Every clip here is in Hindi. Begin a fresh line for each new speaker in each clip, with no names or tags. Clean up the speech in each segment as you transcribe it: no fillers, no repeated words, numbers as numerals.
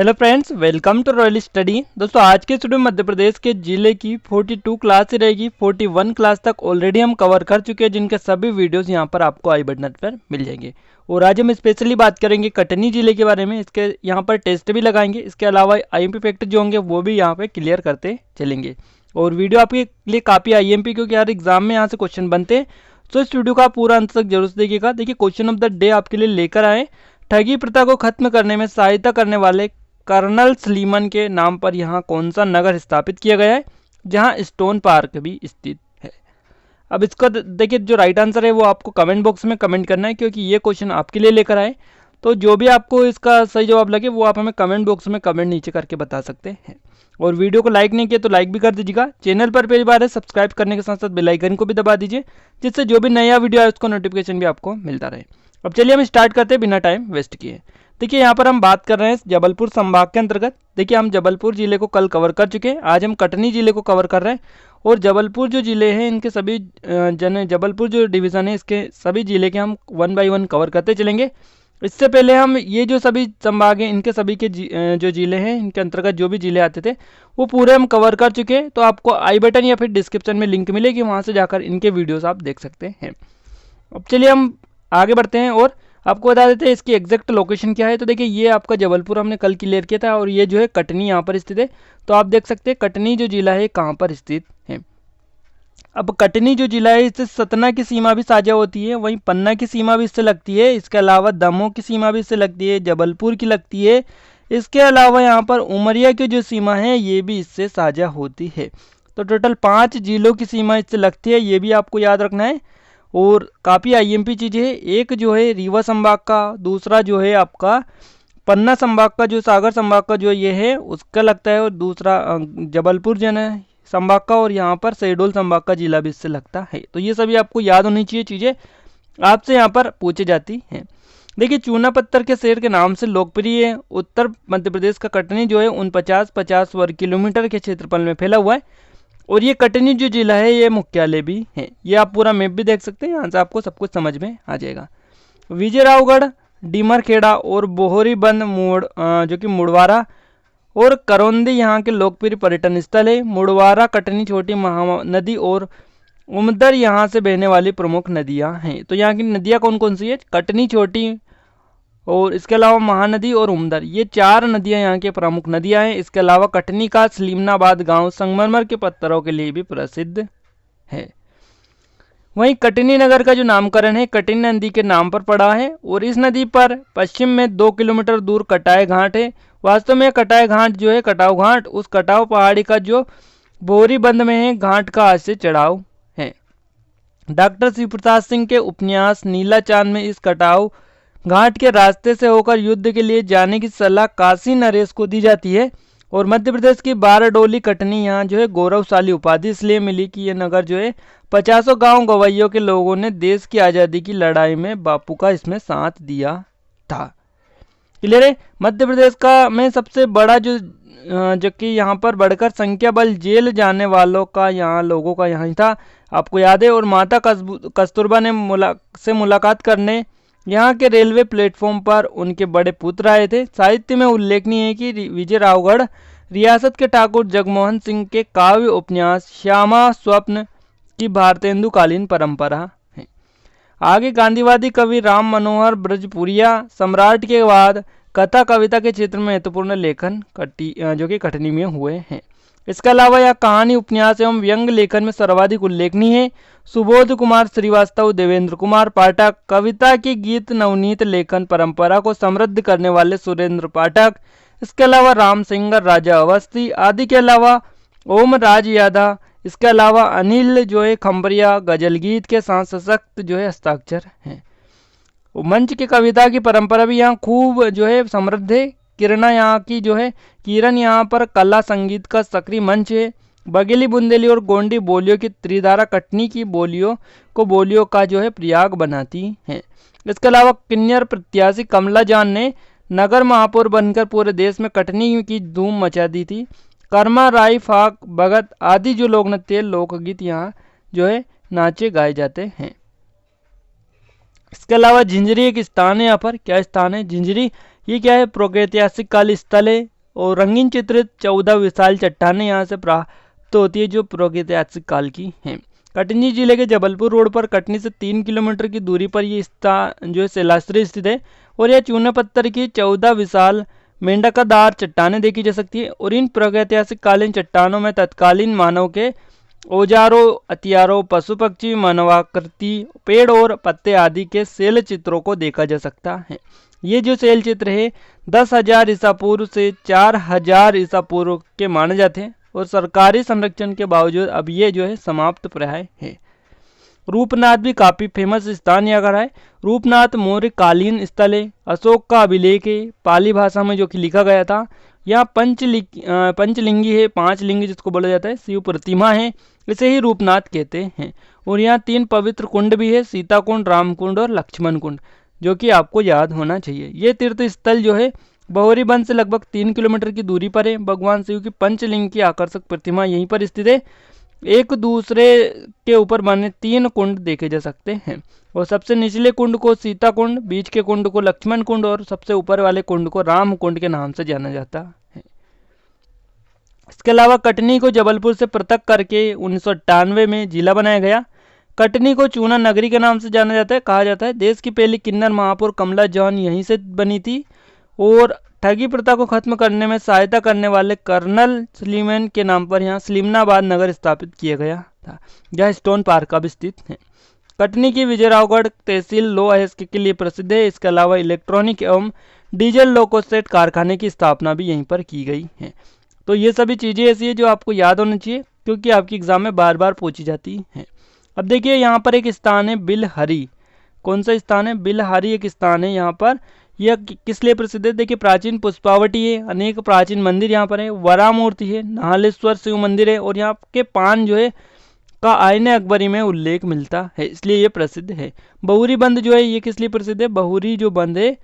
Hello friends, welcome to Royal Study. दोस्तों आज के स्टूडियो मध्य प्रदेश के जिले की 42 क्लास ही रहेगी। 41 क्लास तक ऑलरेडी हम कवर कर चुके हैं, जिनके सभी वीडियोस यहां पर आपको आई बटन पर मिल जाएंगे। और आज हम स्पेशली बात करेंगे कटनी जिले के बारे में। इसके यहाँ पर टेस्ट भी लगाएंगे, इसके अलावा IMP फैक्ट जो होंगे वो भी यहाँ पर क्लियर करते चलेंगे। और वीडियो आपके लिए काफ़ी IMP, क्योंकि हर एग्जाम में यहाँ से क्वेश्चन बनते हैं, तो इस वीडियो का पूरा अंत तक जरूर देखिएगा। देखिए, क्वेश्चन ऑफ द डे आपके लिए लेकर आए, ठगी प्रथा को खत्म करने में सहायता करने वाले कर्नल सलीमन के नाम पर यहाँ कौन सा नगर स्थापित किया गया है, जहाँ स्टोन पार्क भी स्थित है। अब इसका देखिए, जो राइट आंसर है वो आपको कमेंट बॉक्स में कमेंट करना है, क्योंकि ये क्वेश्चन आपके लिए लेकर आए। तो जो भी आपको इसका सही जवाब लगे वो आप हमें कमेंट बॉक्स में कमेंट नीचे करके बता सकते हैं। और वीडियो को लाइक नहीं किया तो लाइक भी कर दीजिएगा। चैनल पर पहली बार है, सब्सक्राइब करने के साथ साथ बेल आइकन को भी दबा दीजिए, जिससे जो भी नया वीडियो है उसका नोटिफिकेशन भी आपको मिलता रहे। अब चलिए हम स्टार्ट करते हैं बिना टाइम वेस्ट किए। देखिए, यहाँ पर हम बात कर रहे हैं जबलपुर संभाग के अंतर्गत। देखिए, हम जबलपुर जिले को कल कवर कर चुके हैं, आज हम कटनी जिले को कवर कर रहे हैं। और जबलपुर जो जिले हैं इनके सभी जबलपुर जो डिवीज़न है इसके सभी जिले के हम 1 बाय 1 कवर करते चलेंगे। इससे पहले हम ये जो सभी संभाग हैं इनके सभी के जो जिले हैं इनके अंतर्गत जो भी जिले आते थे वो पूरे हम कवर कर चुके हैं। तो आपको आई बटन या फिर डिस्क्रिप्शन में लिंक मिलेगी, वहाँ से जाकर इनके वीडियोस आप देख सकते हैं। अब चलिए हम आगे बढ़ते हैं और आपको बता देते हैं इसकी एग्जैक्ट लोकेशन क्या है। तो देखिए, ये आपका जबलपुर हमने कल क्लियर किया था, और ये जो है कटनी यहाँ पर स्थित है। तो आप देख सकते हैं कटनी जो जिला है कहाँ पर स्थित है। अब कटनी जो जिला है इससे सतना की सीमा भी साझा होती है, वहीं पन्ना की सीमा भी इससे लगती है, इसके अलावा दमोह की सीमा भी इससे लगती है, जबलपुर की लगती है। इसके अलावा यहाँ पर उमरिया की जो सीमा है ये भी इससे साझा होती है। तो टोटल 5 जिलों की सीमा इससे लगती है, ये भी आपको याद रखना है। और काफ़ी IMP चीज़ें है, एक जो है रीवा संभाग का, दूसरा जो है आपका पन्ना संभाग का, जो सागर संभाग का जो ये है उसका लगता है, और दूसरा जबलपुर जो है संभाग का, और यहाँ पर शहडोल संभाग का जिला भी इससे लगता है। तो ये सभी आपको याद होनी चाहिए चीज़ें, आपसे यहाँ पर पूछी जाती हैं। देखिए, चूना पत्थर के शहर के नाम से लोकप्रिय है उत्तर मध्य प्रदेश का कटनी जो है 49 वर्ग किलोमीटर के क्षेत्रफल में फैला हुआ है। और ये कटनी जो जिला है ये मुख्यालय भी है। ये आप पूरा मैप भी देख सकते हैं, यहाँ से आपको सब कुछ समझ में आ जाएगा। विजयरावगढ़, डीमरखेड़ा और बोहरीबंद जो कि मुड़वारा और करौंदी यहाँ के लोकप्रिय पर्यटन स्थल है। मुड़वारा कटनी छोटी महानदी और उमदर यहाँ से बहने वाली प्रमुख नदियाँ हैं। तो यहाँ की नदियाँ कौन कौन सी है? कटनी छोटी, और इसके अलावा महानदी और उमदर, ये 4 नदियां यहाँ के प्रमुख नदियां हैं। इसके अलावा कटनी का सलीमनाबाद गांव संगमरमर के पत्थरों के लिए भी प्रसिद्ध है। वहीं कटनी नगर का जो नामकरण है कटनी नदी के नाम पर पड़ा है, और इस नदी पर पश्चिम में 2 किलोमीटर दूर कटाई घाट है। वास्तव में कटाई घाट जो है कटाव घाट, उस कटाव पहाड़ी का जो बोरीबंद में है घाट का आज से चढ़ाव है। डॉक्टर शिव प्रसाद सिंह के उपन्यास नीला चांद में इस कटाव घाट के रास्ते से होकर युद्ध के लिए जाने की सलाह काशी नरेश को दी जाती है। और मध्य प्रदेश की बाराडोली कटनी यहाँ जो है गौरवशाली उपाधि इसलिए मिली कि यह नगर जो है 50 गांव गवैयों के लोगों ने देश की आज़ादी की लड़ाई में बापू का इसमें साथ दिया था। क्लियर है? मध्य प्रदेश का में सबसे बड़ा जो कि यहाँ पर बढ़कर संख्या बल जेल जाने वालों का यहाँ लोगों का यहाँ था, आपको याद है। और माता कस्तूरबा ने मुलाकात करने यहाँ के रेलवे प्लेटफॉर्म पर उनके बड़े पुत्र आए थे। साहित्य में उल्लेखनीय है कि विजयरावगढ़ रियासत के ठाकुर जगमोहन सिंह के काव्य उपन्यास श्यामा स्वप्न की भारतेंदुकालीन परंपरा है। आगे गांधीवादी कवि राम मनोहर ब्रजपुरिया सम्राट के बाद कथा कविता के क्षेत्र में महत्वपूर्ण लेखन जो कि कटनी में हुए हैं। इसके अलावा यह कहानी उपन्यास एवं व्यंग लेखन में सर्वाधिक उल्लेखनीय है। सुबोध कुमार श्रीवास्तव, देवेंद्र कुमार पाठक, कविता की गीत नवनीत लेखन परंपरा को समृद्ध करने वाले सुरेंद्र पाठक, इसके अलावा राम सिंगर, राजा अवस्थी आदि के अलावा ओम राज यादव, इसके अलावा अनिल जो है खम्बरिया गजल गीत के साथ सशक्त जो है हस्ताक्षर हैं। मंच की कविता की परंपरा भी यहाँ खूब जो है समृद्ध है। किरण यहाँ पर कला संगीत का सक्रिय मंच है। बघेली, बुंदेली और गोंडी बोलियों की त्रिधारा कटनी की बोलियों का जो है प्रयाग बनाती हैं। इसके अलावा किन्नर प्रत्याशी कमला जान ने नगर महापौर बनकर पूरे देश में कटनी की धूम मचा दी थी। कर्मा, राई, फाक, भगत आदि जो लोक नृत्य लोकगीत यहाँ जो है नाचे गाए जाते हैं। इसके अलावा झिंझरी एक स्थान है। यहाँ पर क्या स्थान है? झिंझरी ये क्या है, प्रागैतिहासिक काल स्थल है और रंगीन चित्रित 14 विशाल चट्टानें यहाँ से प्राप्त होती है जो प्रागैतिहासिक काल की हैं। कटनी जिले के जबलपुर रोड पर कटनी से 3 किलोमीटर की दूरी पर ये स्थान जो है शिलाश्रय स्थित है और यह चूने पत्थर की 14 विशाल मेंढकादार चट्टानें देखी जा सकती है। और इन प्रागैतिहासिक कालीन चट्टानों में तत्कालीन मानव के औजारों, हथियारों, पशु पक्षी, मानवाकृति, पेड़ और पत्ते आदि के शैल चित्रों को देखा जा सकता है। ये जो शैल चित्र है 10,000 ईसा पूर्व से 4,000 ईसा पूर्व के माने जाते हैं और सरकारी संरक्षण के बावजूद अब ये जो है समाप्त प्राय है। रूपनाथ भी काफी फेमस स्थान यहाँ का है। रूपनाथ मौर्य कालीन स्थल है, अशोक का अभिलेख है, पाली भाषा में जो कि लिखा गया था। यहाँ पंचलिंगी है, 5 लिंग जिसको बोला जाता है, शिव प्रतिमा है, इसे ही रूपनाथ कहते हैं। और यहाँ 3 पवित्र कुंड भी है, सीता कुंड, राम कुंड और लक्ष्मण कुंड, जो कि आपको याद होना चाहिए। ये तीर्थ स्थल जो है बहुरी बंध से लगभग 3 किलोमीटर की दूरी पर है। भगवान शिव की पंचलिंग की आकर्षक प्रतिमा यहीं पर स्थित है। एक दूसरे के ऊपर बने 3 कुंड देखे जा सकते हैं और सबसे निचले कुंड को सीता कुंड, बीच के कुंड को लक्ष्मण कुंड और सबसे ऊपर वाले कुंड को राम कुंड के नाम से जाना जाता है। इसके अलावा कटनी को जबलपुर से पृथक करके 1998 में जिला बनाया गया। कटनी को चूना नगरी के नाम से जाना जाता है। कहा जाता है देश की पहली किन्नर महापौर कमला जॉन यहीं से बनी थी और ठगी प्रथा को खत्म करने में सहायता करने वाले कर्नल स्लीमैन के नाम पर यहाँ स्लीमनाबाद नगर स्थापित किया गया था, जहाँ स्टोन पार्क अब स्थित है। कटनी की विजयरावगढ़ तहसील लो अयस्क के लिए प्रसिद्ध है। इसके अलावा इलेक्ट्रॉनिक एवं डीजल लोकोसेट कारखाने की स्थापना भी यहीं पर की गई है। तो ये सभी चीज़ें ऐसी है जो आपको याद होनी चाहिए क्योंकि आपकी एग्जाम में बार बार पूछी जाती है। अब देखिए यहाँ पर एक स्थान है बिलहरी। कौन सा स्थान है? बिलहरी एक स्थान है यहाँ पर। यह किस लिए प्रसिद्ध है? देखिए प्राचीन पुष्पावटी है, अनेक प्राचीन मंदिर यहाँ पर है, वरा मूर्ति है, नाहलेश्वर शिव मंदिर है और यहाँ के पान जो है का आईने अकबरी में उल्लेख मिलता है, इसलिए ये प्रसिद्ध है। बहुरी बंद जो है ये किस लिए प्रसिद्ध है? बहुरी जो बंद है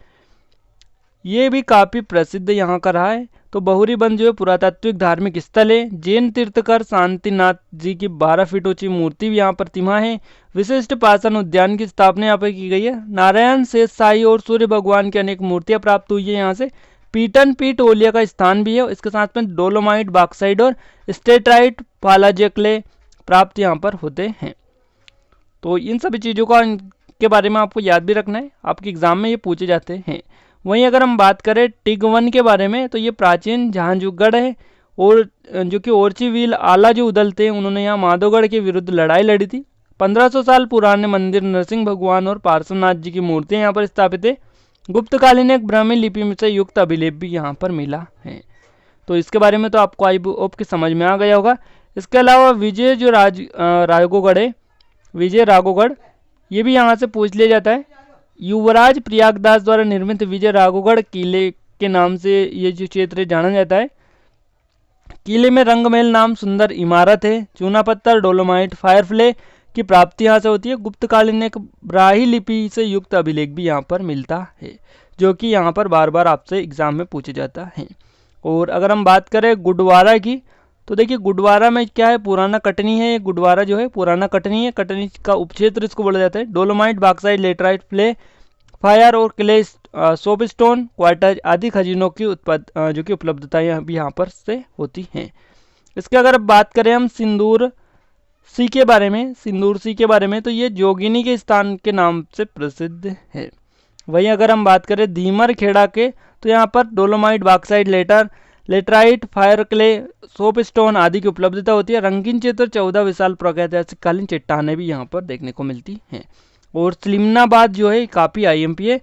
ये भी काफी प्रसिद्ध यहाँ का रहा है। तो बहुरी बंद जो है पुरातात्विक धार्मिक स्थल है। जैन तीर्थकर शांतिनाथ जी की 12 फीट ऊंची मूर्ति भी यहाँ प्रतिमा है। विशिष्ट पाषाण उद्यान की स्थापना यहाँ पर की गई है। नारायण, शेष शाही और सूर्य भगवान की अनेक मूर्तियां प्राप्त हुई है यहाँ से। पीटन पीट ओलिया का स्थान भी है। इसके साथ में डोलोमाइट, बॉक्साइट और स्टेटाइट पालाजेक्ले प्राप्त यहाँ पर होते हैं। तो इन सभी चीज़ों का के बारे में आपको याद भी रखना है, आपके एग्जाम में ये पूछे जाते हैं। वहीं अगर हम बात करें टिगवन के बारे में तो ये प्राचीन जहांजूगढ़ है और जो कि ओरछी व्हील आला जो उदलते हैं उन्होंने यहाँ माधोगढ़ के विरुद्ध लड़ाई लड़ी थी। 1500 साल पुराने मंदिर नरसिंह भगवान और पार्श्वनाथ जी की मूर्तियाँ यहाँ पर स्थापित है। गुप्तकालीन एक ब्राह्मी लिपि में से युक्त अभिलेख भी यहाँ पर मिला है। तो इसके बारे में तो आपको आई होप की समझ में आ गया होगा। इसके अलावा विजय जो राघोगढ़ है, विजय राघोगढ़, ये भी यहाँ से पूछ लिया जाता है। युवराज प्रयागदास द्वारा निर्मित विजय राघोगढ़ किले के नाम से ये जो क्षेत्र जाना जाता है। किले में रंगमहल नाम सुंदर इमारत है। चूना पत्थर, डोलोमाइट, फायरफ्ले की प्राप्ति यहाँ से होती है। गुप्तकालीन एक ब्राही लिपि से युक्त अभिलेख भी यहाँ पर मिलता है जो कि यहाँ पर बार बार आपसे एग्जाम में पूछा जाता है। और अगर हम बात करें गुडवारा की तो देखिए गुडवारा में क्या है, पुराना कटनी है। गुडवारा जो है पुराना कटनी है, कटनी का उपक्षेत्र इसको बोला जाता है। Dolomite, bauxite, laterite, Phule, fire और क्ले, सोपस्टोन, क्वार्टर आदि खजीनों की जो कि उपलब्धता यहाँ पर से होती हैं। इसके अगर बात करें हम सिंदूर सी के बारे में, सिंदूर सी के बारे में तो ये जोगिनी के स्थान के नाम से प्रसिद्ध है। वहीं अगर हम बात करें धीमर खेड़ा के तो यहाँ पर dolomite, bauxite, laterite, fire clay, soapstone आदि की उपलब्धता होती है। रंगीन चित्र 14 विशाल प्रागैतिहासिक कालीन चट्टानें भी यहाँ पर देखने को मिलती हैं। और स्लिमनाबाद जो है काफ़ी IMP है।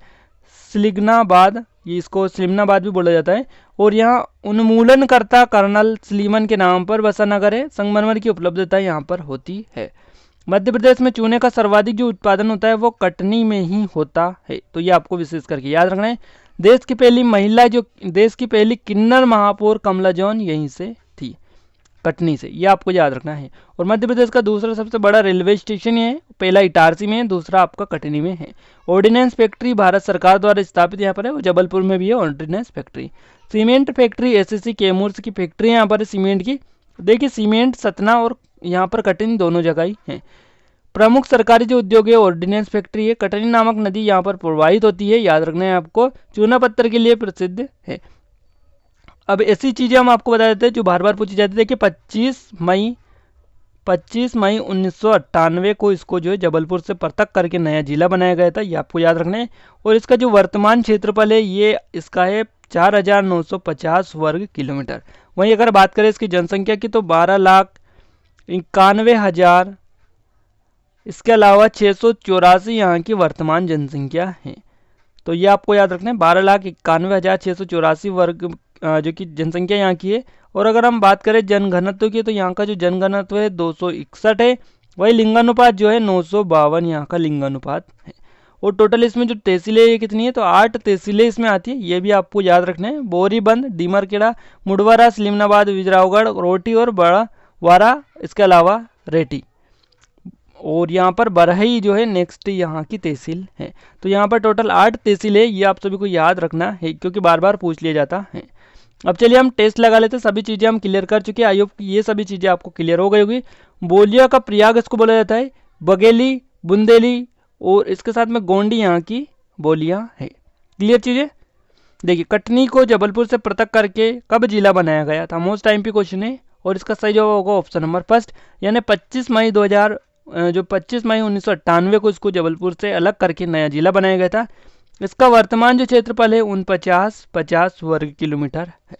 स्लिग्नाबाद, ये इसको स्लिमनाबाद भी बोला जाता है। और यहाँ उन्मूलनकर्ता कर्नल स्लीमन के नाम पर बसा नगर है। संगमरमर की उपलब्धता यहाँ पर होती है। मध्य प्रदेश में चूने का सर्वाधिक जो उत्पादन होता है वो कटनी में ही होता है, तो ये आपको विशेष करके याद रखना है। देश की पहली किन्नर महापौर कमला जॉन यहीं से थी, कटनी से, ये आपको याद रखना है। और मध्य प्रदेश का दूसरा सबसे बड़ा रेलवे स्टेशन ये है, पहला इटारसी में है, दूसरा आपका कटनी में है। ऑर्डिनेंस फैक्ट्री भारत सरकार द्वारा स्थापित यहाँ पर है, वो जबलपुर में भी है ordnance factory. Cement factory SSC Kaimur की फैक्ट्री यहाँ पर है सीमेंट की। देखिए सीमेंट सतना और यहाँ पर कटनी दोनों जगह ही है। प्रमुख सरकारी जो उद्योग है ऑर्डिनेंस फैक्ट्री है। कटनी नामक नदी यहाँ पर प्रवाहित होती है, याद रखना है आपको, चूना पत्थर के लिए प्रसिद्ध है। अब ऐसी चीजें हम आपको बता देते हैं जो बार बार पूछी जाती है। देखिए 25 मई 1998 को इसको जो है जबलपुर से पृथक करके नया जिला बनाया गया था, ये आपको याद रखना है। और इसका जो वर्तमान क्षेत्रफल है ये इसका है 4,950 वर्ग किलोमीटर। वहीं अगर बात करें इसकी जनसंख्या की तो 12,91,000, इसके अलावा 684 यहाँ की वर्तमान जनसंख्या है। तो ये आपको याद रखना है, 12,91,684 वर्ग जो कि जनसंख्या यहाँ की है। और अगर हम बात करें जनघनत्व की तो यहाँ का जो जनघनत्व है 261 है। वही लिंगानुपात जो है 952 यहाँ का लिंगानुपात है। और टोटल इसमें जो तहसीलें ये कितनी है तो 8 तहसीलें इसमें आती है, ये भी आपको याद रखना है। बोरीबंद, डीमरखेड़ा, मुडवारा, सलीमनाबाद, विजरावगढ़, रोटी और बड़ा वारा, इसके अलावा रेटी। और यहाँ पर बरहई जो है नेक्स्ट यहाँ की तहसील है। तो यहाँ पर टोटल 8 तहसील है, ये आप सभी को याद रखना है क्योंकि बार बार पूछ लिया जाता है। अब चलिए हम टेस्ट लगा लेते हैं। सभी चीज़ें हम क्लियर कर चुके हैं, आई होप ये सभी चीज़ें आपको क्लियर हो गई होगी। बोलिया का प्रयाग इसको बोला जाता है, बघेली, बुंदेली और इसके साथ में गोंडी यहाँ की बोलियाँ है। क्लियर चीज़ें। देखिए कटनी को जबलपुर से पृथक करके कब जिला बनाया गया था, मोस्ट टाइम पे क्वेश्चन है। और इसका सही जवाब होगा ऑप्शन नंबर फर्स्ट, यानी 25 मई 1998 को इसको जबलपुर से अलग करके नया जिला बनाया गया था। इसका वर्तमान जो क्षेत्रफल है 49,50 वर्ग किलोमीटर है।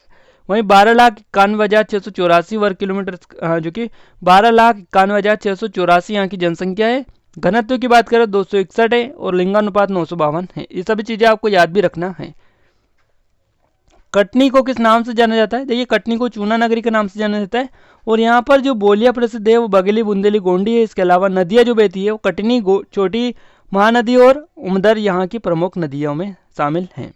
वहीं 12,91,684 वर्ग किलोमीटर जो कि 12,91,684 यहाँ की जनसंख्या है। घनत्व की बात करें 261 है और लिंगानुपात 952 है। ये सभी चीज़ें आपको याद भी रखना है। कटनी को किस नाम से जाना जाता है, देखिए कटनी को चूना नगरी के नाम से जाना जाता है। और यहाँ पर जो बोलियां प्रसिद्ध है वो बघेली, बुंदेली, गोंडी है। इसके अलावा नदियाँ जो बहती है वो कटनी, छोटी महानदी और उमदर यहाँ की प्रमुख नदियों में शामिल हैं।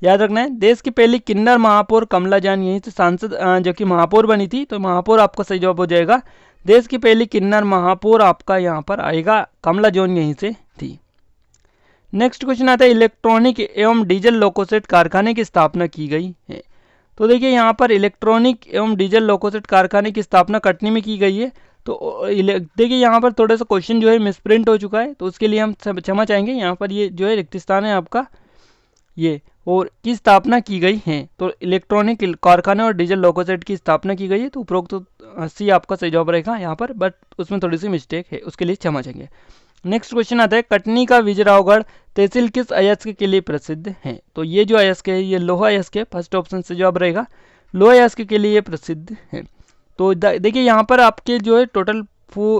याद रखना है। देश की पहली किन्नर महापौर कमला जान यहीं से सांसद जो कि महापौर बनी थी, तो महापौर आपका सही जवाब हो जाएगा। देश की पहली किन्नर महापौर आपका यहाँ पर आएगा, कमला जॉन यहीं से थी। नेक्स्ट क्वेश्चन आता है, इलेक्ट्रॉनिक एवं डीजल लोकोसेट कारखाने की स्थापना की गई है। तो देखिए यहाँ पर इलेक्ट्रॉनिक एवं डीजल लोकोसेट कारखाने की स्थापना कटनी में की गई है। तो देखिए यहाँ पर थोड़ा सा क्वेश्चन जो है मिसप्रिंट हो चुका है, तो उसके लिए हम क्षमा चाहेंगे। यहाँ पर ये जो है रिक्त स्थान है आपका ये, और की स्थापना की गई है। तो इलेक्ट्रॉनिक कारखाने और डीजल लोकोसेट की स्थापना की गई है। तो उपरोक्त तो सी आपका सही जवाब रहेगा यहाँ पर, बट उसमें थोड़ी सी मिस्टेक है, उसके लिए क्षमा चाहेंगे। नेक्स्ट क्वेश्चन आता है, कटनी का विजरावगढ़ तहसील किस अयस्क के लिए प्रसिद्ध है। तो ये जो अयस्क है ये लोहा अयस्क है, फर्स्ट ऑप्शन से जवाब रहेगा, लोहा अयस्क के लिए प्रसिद्ध है। तो देखिए यहाँ पर आपके जो है टोटल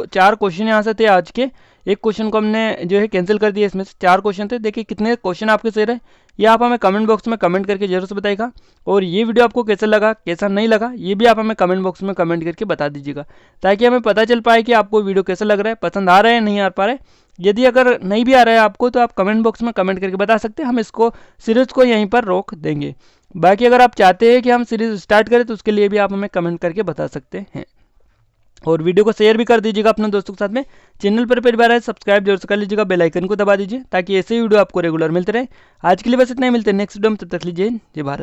4 क्वेश्चन यहाँ से थे आज के। एक क्वेश्चन को हमने जो है कैंसिल कर दिया, इसमें से 4 क्वेश्चन थे। देखिए कितने क्वेश्चन आपके सही रहे ये आप हमें कमेंट बॉक्स में कमेंट करके जरूर से बताइएगा। और ये वीडियो आपको कैसा लगा कैसा नहीं लगा ये भी आप हमें कमेंट बॉक्स में कमेंट करके बता दीजिएगा, ताकि हमें पता चल पाए कि आपको वीडियो कैसा लग रहा है, पसंद आ रहा है नहीं आ पा रहा है। यदि अगर नहीं भी आ रहा है आपको तो आप कमेंट बॉक्स में कमेंट करके बता सकते हैं, हम इसको सीरीज को यहीं पर रोक देंगे। बाकी अगर आप चाहते हैं कि हम सीरीज स्टार्ट करें तो उसके लिए भी आप हमें कमेंट करके बता सकते हैं। और वीडियो को शेयर भी कर दीजिएगा अपने दोस्तों के साथ में। चैनल पर पहली बार आए सब्सक्राइब जरूर से कर लीजिएगा, बेल आइकन को दबा दीजिए ताकि ऐसे ही वीडियो आपको रेगुलर मिलते रहे। आज के लिए बस इतना ही, मिलते हैं नेक्स्ट वीडियो में, तब तक लीजिए जय भारत।